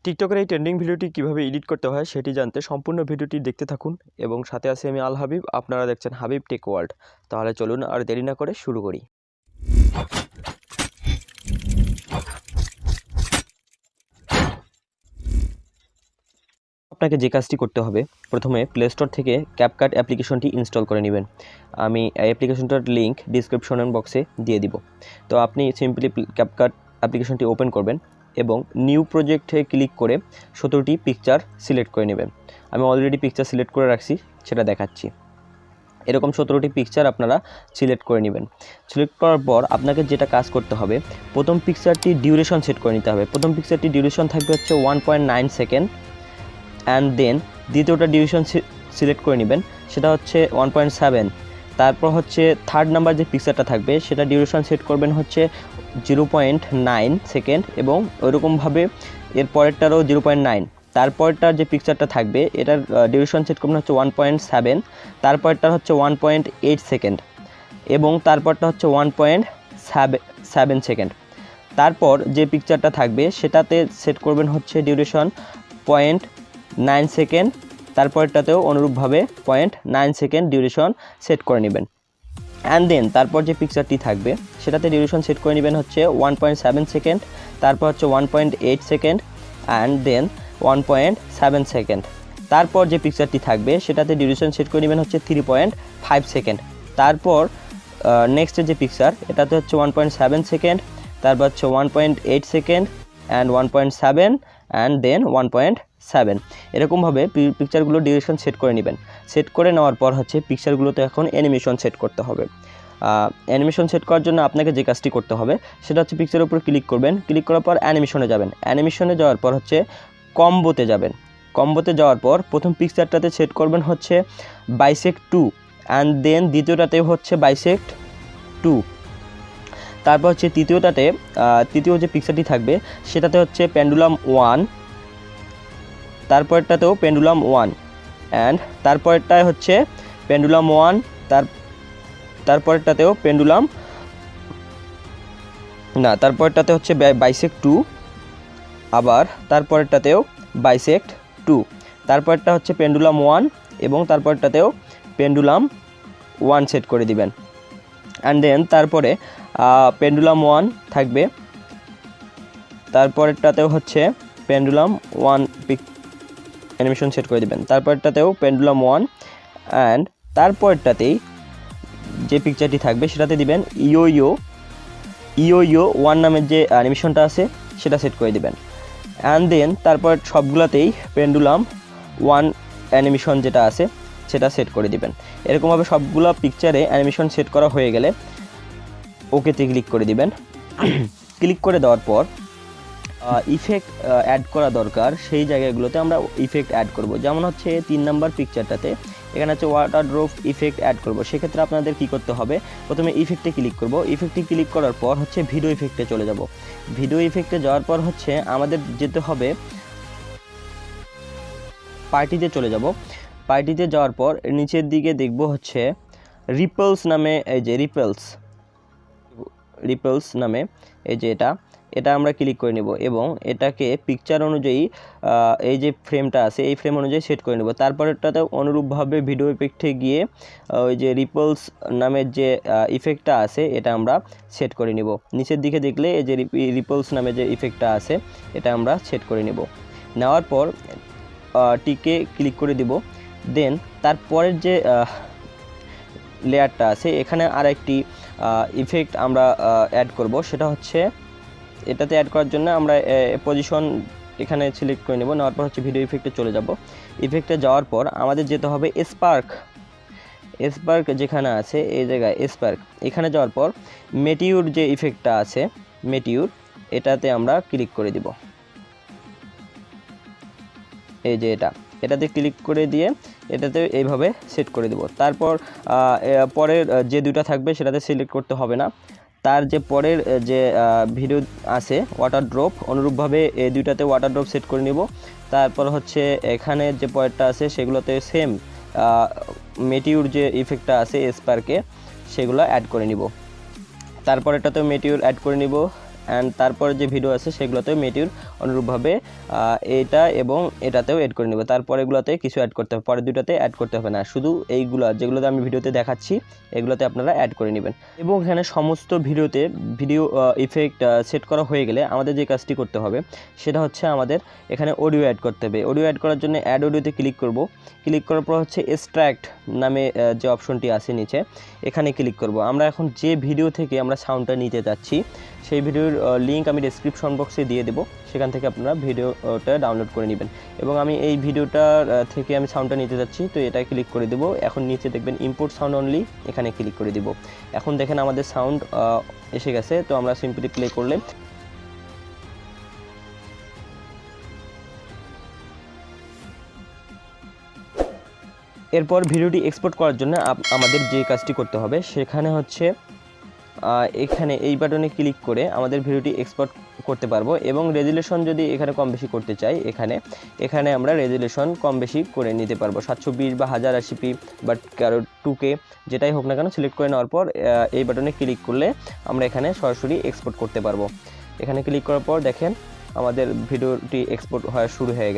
টিকটকের এই ট্রেন্ডিং ভিডিওটি কিভাবে এডিট করতে হয় সেটি জানতে সম্পূর্ণ ভিডিওটি দেখতে থাকুন এবং সাথে আছি আমি আল হাবিব। আপনারা দেখছেন হাবিব টেক ওয়ার্ল্ড। তাহলে চলুন আর দেরি না করে শুরু করি। আপনাকে যে কাজটি করতে হবে, প্রথমে প্লে স্টোর থেকে ক্যাপকাট অ্যাপ্লিকেশনটি ইনস্টল করে নেবেন। আমি এই অ্যাপ্লিকেশনটার লিঙ্ক ডিসক্রিপশন বক্সে দিয়ে দিব। তো আপনি সিম্পলি ক্যাপকাট অ্যাপ্লিকেশনটি ওপেন করবেন এবং নিউ প্রজেক্টে ক্লিক করে 17টি পিকচার সিলেক্ট করে নেবেন। আমি অলরেডি পিকচার সিলেক্ট করে রাখছি, সেটা দেখাচ্ছি। এরকম 17টি পিকচার আপনারা সিলেক্ট করে নেবেন। সিলেক্ট করার পর আপনাকে যেটা কাজ করতে হবে, প্রথম পিকচারটি ডিউরেশন সেট করে নিতে হবে। প্রথম পিকচারটি ডিউরেশন থাকবে হচ্ছে 1.9 সেকেন্ড, অ্যান্ড দেন দ্বিতীয়টা ডিউরেশন সিলেক্ট করে নেবেন, সেটা হচ্ছে 1.7। তারপর হচ্ছে থার্ড নাম্বার যে পিকচারটা থাকবে সেটা ডিউরেশন সেট করবেন হচ্ছে 0.9 সেকেন্ড এবং ওইরকমভাবে এর পরেরটারও 0.9। তারপরটার যে পিকচারটা থাকবে এটার ডিউরেশন সেট করবেন হচ্ছে 1.7, তারপরটার হচ্ছে 1.8 সেকেন্ড এবং তারপরটা হচ্ছে 1.7 সেকেন্ড। তারপর যে পিকচারটা থাকবে সেটাতে সেট করবেন হচ্ছে ডিউরেশন 0.9 সেকেন্ড, তারপরটাতেও অনুরূপভাবে 0.9 সেকেন্ড ডিউরেশন সেট করে নেবেন। অ্যান্ড দেন তারপর যে পিকচারটি থাকবে সেটাতে ডিউরেশন সেট করে নেবেন হচ্ছে 1.7 সেকেন্ড, তারপর হচ্ছে 1.8 সেকেন্ড অ্যান্ড দেন 1.7 সেকেন্ড। তারপর যে পিকচারটি থাকবে সেটাতে ডিউরেশন সেট করে নেবেন হচ্ছে 3.5 সেকেন্ড। তারপর নেক্সট যে পিকচার এটাতে হচ্ছে 1.7 সেকেন্ড, তারপর হচ্ছে 1.8 সেকেন্ড অ্যান্ড 1.7 অ্যান্ড দেন 1.7। এরকমভাবে পিকচারগুলো ডিউরেশন সেট করে নেবেন। সেট করে নেওয়ার পর হচ্ছে পিকচারগুলোতে এখন অ্যানিমেশন সেট করতে হবে। অ্যানিমেশন সেট করার জন্য আপনাকে যে কাজটি করতে হবে সেটা হচ্ছে পিকচারের উপর ক্লিক করবেন, ক্লিক করার পর অ্যানিমেশনে যাবেন। অ্যানিমেশনে যাওয়ার পর হচ্ছে কম্বোতে যাবেন। কম্বোতে যাওয়ার পর প্রথম পিকচারটাতে সেট করবেন হচ্ছে বাইসেক্ট 2 অ্যান্ড দেন দ্বিতীয়টাতে হচ্ছে বাইসেক্ট 2। তারপর হচ্ছে তৃতীয় যে পিকচারটি থাকবে সেটাতে হচ্ছে পেন্ডুলাম 1, তারপরটাতেও পেন্ডুলাম 1 অ্যান্ড তারপরটায় হচ্ছে পেন্ডুলাম 1, তারপরটাতেও পেন্ডুলাম না, তারপরটাতে হচ্ছে বাইসেক্ট 2, আবার তারপরটাতেও বাইসেক্ট 2, তারপরটা হচ্ছে পেন্ডুলাম 1 এবং তারপরটাতেও পেন্ডুলাম 1 সেট করে দিবেন। অ্যান্ড দেন তারপরে পেন্ডুলাম 1 থাকবে, তারপরটাতেও হচ্ছে পেন্ডুলাম 1 অ্যানিমেশন সেট করে দিবেন। তারপরটাতেও পেন্ডুলাম 1 অ্যান্ড তারপরটাতেই যে পিকচারটি থাকবে সেটাতে দিবেন ইয়ো 1 নামের যে অ্যানিমেশনটা আছে সেটা সেট করে দিবেন। অ্যান্ড দেন তারপর সবগুলোতেই পেন্ডুলাম 1 অ্যানিমেশন যেটা আছে সেটা সেট করে দিবেন। এরকমভাবে সবগুলো পিকচারে অ্যানিমেশন সেট করা হয়ে গেলে ওকেতে ক্লিক করে দিবেন। ক্লিক করে দেওয়ার পর ইফেক্ট অ্যাড করা দরকার, সেই জায়গাগুলোতে আমরা ইফেক্ট অ্যাড করব। যেমন হচ্ছে 3 নাম্বার পিকচারটাতে এখানে হচ্ছে ওয়াটার ড্রপ ইফেক্ট অ্যাড করব। সেক্ষেত্রে আপনাদের কি করতে হবে, প্রথমে ইফেক্টে ক্লিক করব। ইফেক্টে ক্লিক করার পর হচ্ছে ভিডিও ইফেক্টে চলে যাব। ভিডিও ইফেক্টে যাওয়ার পর হচ্ছে আমাদের যেতে হবে পার্টিতে চলে যাব। পার্টিতে যাওয়ার পর নিচের দিকে দেখব হচ্ছে রিপলস নামে, এই যে রিপলস নামে এই যে এটা আমরা ক্লিক করে নেব এবং এটাকে পিকচার অনুযায়ী এই যে ফ্রেমটা আছে এই ফ্রেম অনুযায়ী সেট করে নেব। তারপরেরটাতে অনুরূপভাবে ভিডিও ইফেক্টে গিয়ে ওই যে রিপলস নামের যে ইফেক্টটা আছে এটা আমরা সেট করে নেব। নিচের দিকে দেখলে এই যে রিপলস নামে যে ইফেক্টটা আছে এটা আমরা সেট করে নেব। নেওয়ার পর টিকে ক্লিক করে দিব। দেন তারপরের যে লেয়ারটা আছে এখানে আর একটি ইফেক্ট আমরা অ্যাড করব। সেটা হচ্ছে এটাতে অ্যাড করার জন্য আমরা পজিশন এখানে সিলেক্ট করে নেব। নেওয়ার পর হচ্ছে ভিডিও ইফেক্টে চলে যাব। ইফেক্টে যাওয়ার পর আমাদের যেতে হবে স্পার্ক যেখানে আছে এই জায়গায় স্পার্ক, এখানে যাওয়ার পর মেটিউর যে ইফেক্টটা আছে মেটিউর, এটাতে আমরা ক্লিক করে দিব। এই যে এটাতে ক্লিক করে দিয়ে এটাতে এইভাবে সেট করে দেব। তারপর পরের যে দুটো থাকবে সেটাতে সিলেক্ট করতে হবে না। তার যে পরের যে ভিডিও আছে ওয়াটার ড্রপ, অনুরূপভাবে এই দুইটাতে ওয়াটার ড্রপ সেট করে নিব। তারপর হচ্ছে এখানে যে পয়েন্টটা আছে সেগুলোতে সেম মেটিউর যে ইফেক্টটা আছে স্পার্কে সেগুলো অ্যাড করে নিব। তারপর এটাতেও মেটিউর অ্যাড করে নিব অ্যান্ড তারপর যে ভিডিও আছে সেগুলোতেও মেটিউর অনুরূপভাবে এটা এবং এটাতেও অ্যাড করে নেব। তারপর এগুলোতে কিছু অ্যাড করতে হবে, পরের দুটাতে অ্যাড করতে হবে না, শুধু এইগুলো যেগুলোতে আমি ভিডিওতে দেখাচ্ছি এগুলোতে আপনারা অ্যাড করে নেবেন। এবং এখানে সমস্ত ভিডিওতে ভিডিও ইফেক্ট সেট করা হয়ে গেলে আমাদের যে কাজটি করতে হবে সেটা হচ্ছে আমাদের এখানে অডিও অ্যাড করতে হবে। অডিও অ্যাড করার জন্য অ্যাড অডিওতে ক্লিক করব। ক্লিক করার পর হচ্ছে এক্সট্র্যাক্ট নামে যে অপশনটি আছে নিচে, এখানে ক্লিক করব। আমরা এখন যে ভিডিও থেকে আমরা সাউন্ডটা নিতে যাচ্ছি সেই ভিডিওর লিঙ্ক আমি ডেসক্রিপশন বক্সে দিয়ে দেবো, সেখান থেকে আপনারা ভিডিওটা ডাউনলোড করে নেবেন। এবং আমি এই ভিডিওটার থেকে আমি সাউন্ডটা নিতে যাচ্ছি, তো এটা ক্লিক করে দেবো। এখন নিচে দেখবেন ইম্পোর্ট সাউন্ড অনলি, এখানে ক্লিক করে দেবো। এখন দেখেন আমাদের সাউন্ড এসে গেছে, তো আমরা সিম্পলি প্লে করলে এরপর ভিডিওটি এক্সপোর্ট করার জন্য আমাদের যে কাজটি করতে হবে সেখানে হচ্ছে এখানে এই বাটনে ক্লিক করে আমাদের ভিডিওটি এক্সপোর্ট করতে পারবো। এবং রেজুলেশন যদি এখানে কম বেশি করতে চাই এখানে আমরা রেজুলেশন কম বেশি করে নিতে পারবো, 720 বা 1080p বা 2K যেটাই হোক না কেন সিলেক্ট করে নেওয়ার পর এই বাটনে ক্লিক করলে আমরা এখানে সরাসরি এক্সপোর্ট করতে পারবো। এখানে ক্লিক করার পর দেখেন আমাদের ভিডিওটি এক্সপোর্ট হওয়া শুরু হয়ে গেছে।